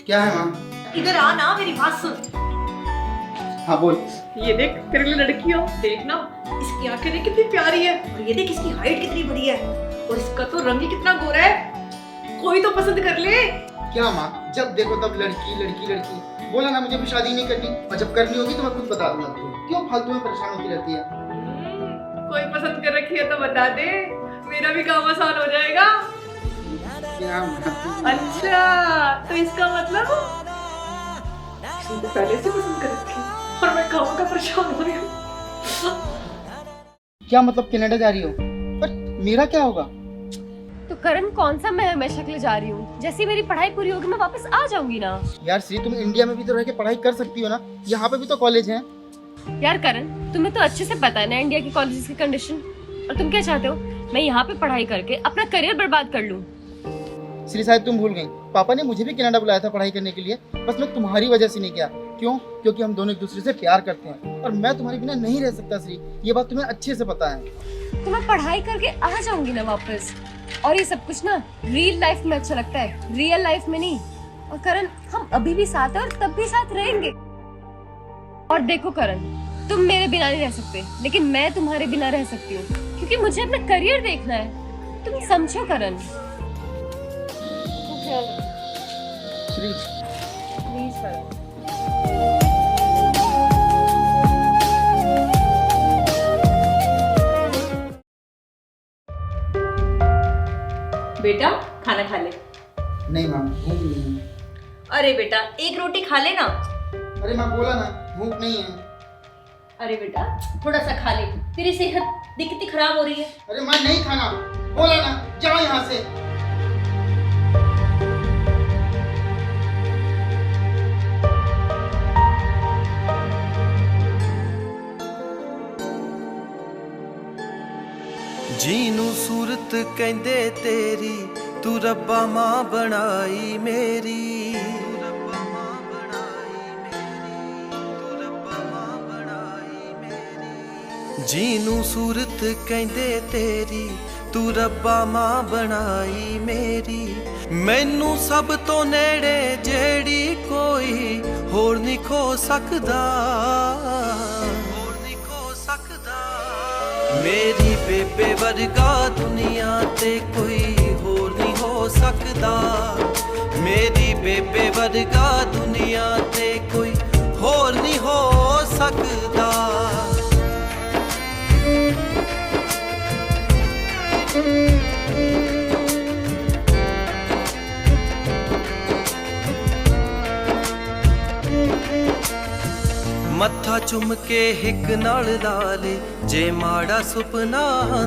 क्या है माँ? इधर आ ना, मेरी बात सुन। हाँ बोल। ये देख तेरे लिए लड़की हो, देखना इसकी आंखें देख कितनी प्यारी है, और ये देख इसकी हाइट कितनी बड़ी है, और इसका तो रंग ही कितना गोरा है। कोई तो पसंद कर ले। क्या माँ, जब देखो तब लड़की लड़की लड़की। बोला ना मुझे भी शादी नहीं करनी, और जब करनी होगी तो मैं खुद बता दूंगा तुझे। क्यों फालतू में परेशान होती रहती है? कोई पसंद कर रखी है तो बता दे, मेरा भी काम आसान हो जाएगा। क्या माँ? अच्छा, तो इसका मतलब इसने तो पहले से पसंद कर रखी है, और मैं काम का परेशान हो रही हूँ। क्या मतलब कनाडा जा रही हो? पर मेरा क्या होगा? तो करण, कौन सा मैं हमेशा के लिए जा रही हूँ? जैसे मेरी पढ़ाई पूरी होगी मैं वापस आ जाऊंगी ना। यार श्री, तुम इंडिया में भी तो रह के पढ़ाई कर सकती हो ना, यहाँ पे भी तो कॉलेज है। यार करण, तुम्हें तो अच्छे से पता है ना इंडिया की कॉलेजेस की कंडीशन। और तुम क्या चाहते हो, मैं यहाँ पे पढ़ाई करके अपना करियर बर्बाद कर लूँ? श्री शायद तुम भूल गई, पापा ने मुझे भी कनाडा बुलाया था पढ़ाई करने के लिए, बस मैं तुम्हारी वजह से नहीं गया। क्यों? क्योंकि हम दोनों एक दूसरे से प्यार करते हैं, और मैं तुम्हारे बिना नहीं रह सकता श्री, ये बात तुम्हें अच्छे से पता है। तो मैं पढ़ाई करके आ जाऊंगी ना वापस, और ये सब कुछ ना रियल लाइफ में अच्छा लगता है, रियल लाइफ में नहीं। और करण, हम अभी भी साथ हैं और तब भी साथ रहेंगे। और देखो करण, तुम मेरे बिना नहीं रह सकते, लेकिन मैं तुम्हारे बिना रह सकती हूँ, क्योंकि मुझे अपना करियर देखना है। तुम समझो करण। श्री प्लीज करण। बेटा खाना खा ले। नहीं माँ, भूख नहीं है। अरे बेटा, एक रोटी खा ले ना। अरे माँ, बोला ना भूख नहीं है। अरे बेटा थोड़ा सा खा ले, तेरी सेहत देख कितनी खराब हो रही है। अरे माँ नहीं खाना, बोला ना, जाओ यहाँ से। जीनू सूरत कहंदे तेरी, तू रब्बा मां बनाई मेरी। जीनू सूरत कहंदे तेरी, तू रब्बा मां बनाई मेरी। मैनू सब तो नेड़े जेड़ी कोई होर नहीं खो सकदा, मेरी बेबे वर्गा दुनिया ते कोई होर नहीं हो सकदा। मेरी बेबे वर्गा दुनिया ते कोई होर नहीं हो सकदा। मत्था चुम के हिक नाल ला ले, जे माड़ा सुपना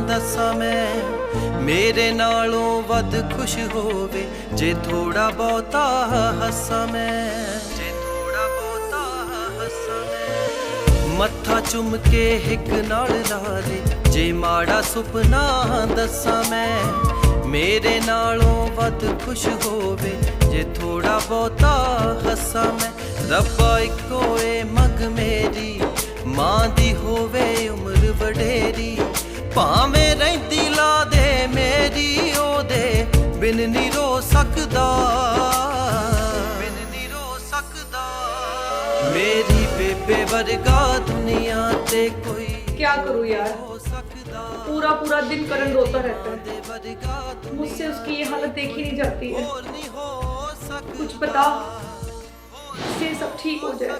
दसा मैं। मेरे नालों वध खुश होवे, जे थोड़ा बहुता हसा मैं। मत्था चुम के हिक नाल ला ले, जे माड़ा सुपना दसा मैं। मेरे नालों वध खुश होवे, जे थोड़ा बहुता हसा मैं। रब्बा इको ए मग मेरी, मां दी होवे उम्र वडेरी। भावें रहिंदी ला दे मेरी, ओदे बिन नहीं रो सकदा, बिन नहीं रो सकदा। मेरी बेबे वर्गा दुनिया ते कोई क्या करूँ यार, पूरा पूरा दिन करण रोता रहता है। मुझसे उसकी ये हालत देखी नहीं जाती है। कुछ बता, इससे सब ठीक हो जाए।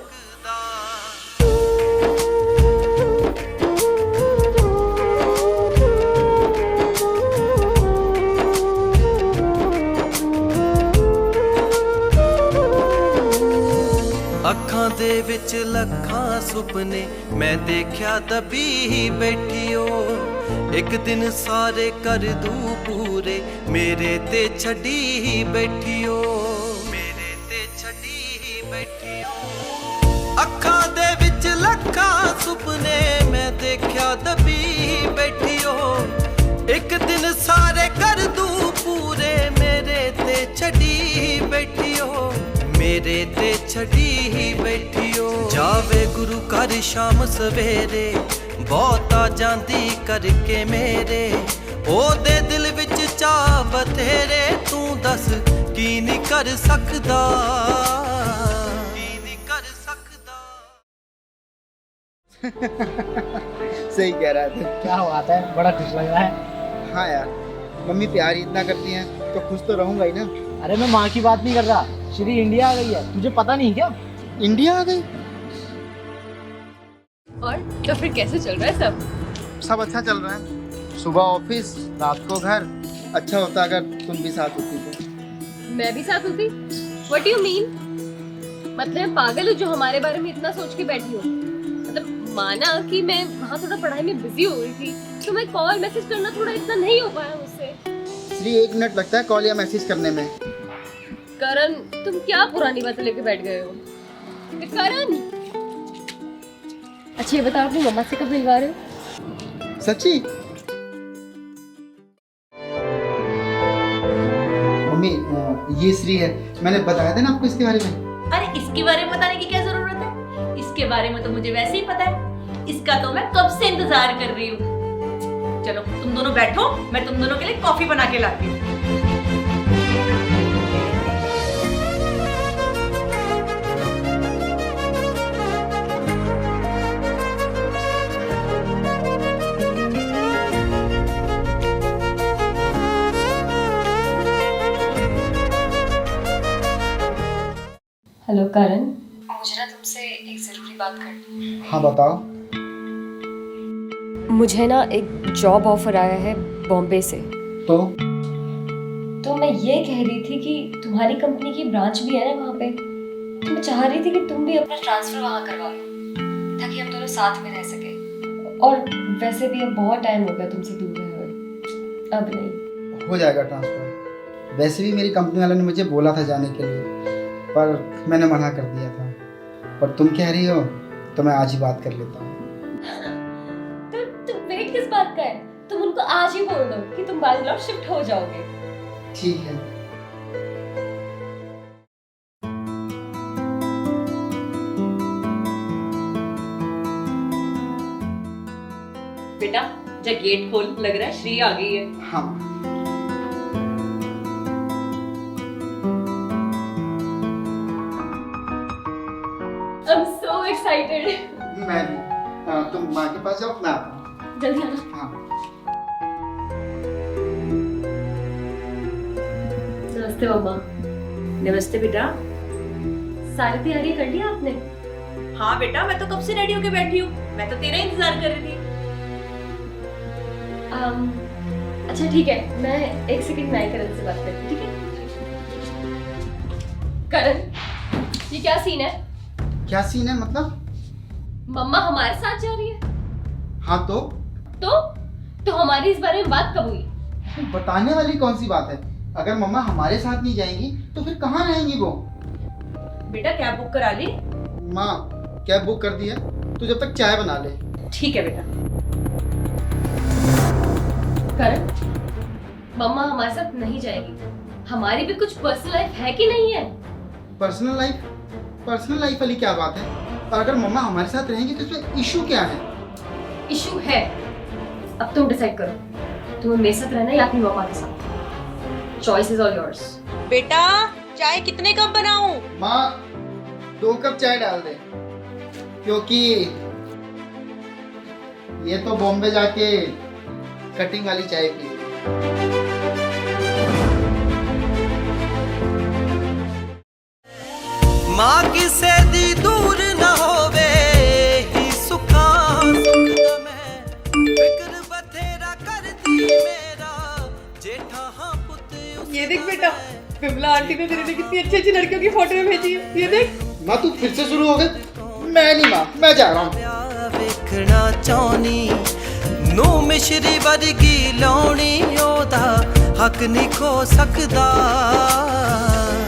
अखां दे विच लखां सुपने, मैं देखा दबी बैठियो। एक दिन सारे कर दू पूरे, मेरे ते छड़ी बैठियो, मेरे ते छड़ी बैठियो। अखां दे विच लखां सुपने, मैं देखा दबी बैठियो। एक दिन सारे कर दू पूरे, मेरे ते छड़ी बैठियो, मेरे ते छड़ी बैठियो। जावे गुरु घर शाम सवेरे, बहुता जांदी करके मेरे। ओदे दिल विच चा बथेरे, तू दस की नहीं कर सकदा, की नहीं कर सकदा। सही कह रहा था। क्या बात है, बड़ा खुश लग रहा है। हाँ यार, मम्मी प्यार ही इतना करती हैं तो खुश तो रहूंगा ही ना। अरे मैं माँ की बात नहीं कर रहा, श्री इंडिया आ गई है, तुझे पता नहीं क्या? इंडिया आ गई? और तो फिर कैसे चल रहा है सब? सब अच्छा चल रहा है। सुबह ऑफिस, रात को घर। अच्छा होता अगर तुम भी साथ होती तो। मैं भी साथ होती? What do you mean? मतलब मैं पागल हूँ जो हमारे बारे में इतना सोच के बैठी हूँ? मतलब माना कि मैं वहाँ थोड़ा पढ़ाई में बिजी हो गई थी, तो मैं कॉल मैसेज करना थोड़ा इतना नहीं हो पाया मुझसे। श्री 1 मिनट लगता है कॉल या मैसेज करने में। करण, तुम क्या पुरानी बातें लेके बैठ गए हो? करण, अच्छा ये बताओ अपनी मम्मा से कब मिलवा रहे हो? सच्ची? मम्मी ये श्री है, मैंने बताया था ना आपको इसके बारे में। अरे इसके बारे में बताने की क्या जरूरत है? इसके बारे में तो मुझे वैसे ही पता है। इसका तो मैं कब से इंतजार कर रही हूँ। चलो तुम दोनों बैठो, मैं तुम दोनों के लिए कॉफी बना के लाती हूँ। हेलो करण, मुझे ना तुमसे एक जरूरी बात करनी है। हाँ बताओ। मुझे ना एक जॉब ऑफर आया है बॉम्बे से। तो मैं ये कह रही थी कि तुम्हारी कंपनी की ब्रांच भी है ना वहाँ पे, तो मैं चाह रही थी कि तुम भी अपना ट्रांसफर वहाँ करवा लो ताकि हम दोनों साथ में रह सके। और वैसे भी अब बहुत टाइम हो गया तुमसे दूर रहे हुए, अब नहीं। हो जाएगा ट्रांसफर। वैसे भी मेरी कंपनी वालों ने मुझे बोला था जाने के लिए, पर मैंने मना कर दिया था। पर तुम कह रही हो तो मैं आज ही बात कर लेता हूँ। तुम वेट किस बात का है? तुम उनको आज ही बोल दो कि तुम बैंगलोर शिफ्ट हो जाओगे। ठीक है। बेटा जा गेट खोल, लग रहा है श्री आ गई है। हाँ I'm so excited. मैं भी। तुम माँ के पास जाओ, मैं आता हूँ। जल्दी आना। हाँ। नमस्ते मम्मा। नमस्ते बेटा। सारी तैयारी कर ली आपने? हाँ बेटा, मैं तो कब से रेडी होके बैठी हूँ। मैं तो तेरा इंतजार कर रही थी। अच्छा ठीक है, मैं एक सेकंड में करण से बात करती हूँ, ठीक है? करण, ये क्या सीन है? क्या सीन है मतलब? मम्मा हमारे साथ जा रही है? हाँ तो हमारी इस बारे में बात कब हुई? बताने वाली कौन सी बात है? अगर मम्मा हमारे साथ नहीं जाएंगी तो फिर कहाँ रहेंगी वो? बेटा कैब बुक करा ली? माँ कैब बुक कर दी है, तू जब तक चाय बना ले। ठीक है बेटा। करण, मम्मा हमारे साथ नहीं जाएगी। हमारी भी कुछ पर्सनल लाइफ है कि नहीं है? पर्सनल लाइफ वाली क्या बात है? और अगर मम्मा हमारे साथ रहेंगी तो इसमें इशू क्या है? इशू है। अब तुम डिसाइड करो, तुम्हें मेरे साथ रहना है या अपनी मम्मा के साथ। Choice is all yours. बेटा चाय कितने कप बनाऊं? माँ 2 कप चाय डाल दे, क्योंकि ये तो बॉम्बे जाके कटिंग वाली चाय पी। माँ किसे दी दूर न होवे ही सुखा सुखदा मैं फिक्र बथेरा करती मेरा जेठा हाँ पुत ये देख बेटा, विमला आंटी ने तेरे लिए कितनी अच्छी अच्छी लड़कियों की फोटो भेजी है। ये देख। माँ तू फिर से शुरू हो गए? मैं नहीं माँ, मैं जा रहा हूँ। वेखना चाहनी नू मिश्री वर्गी लाउनी ओदा हक नहीं खो सकदा,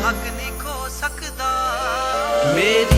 हक नहीं खो सकदा। मेरे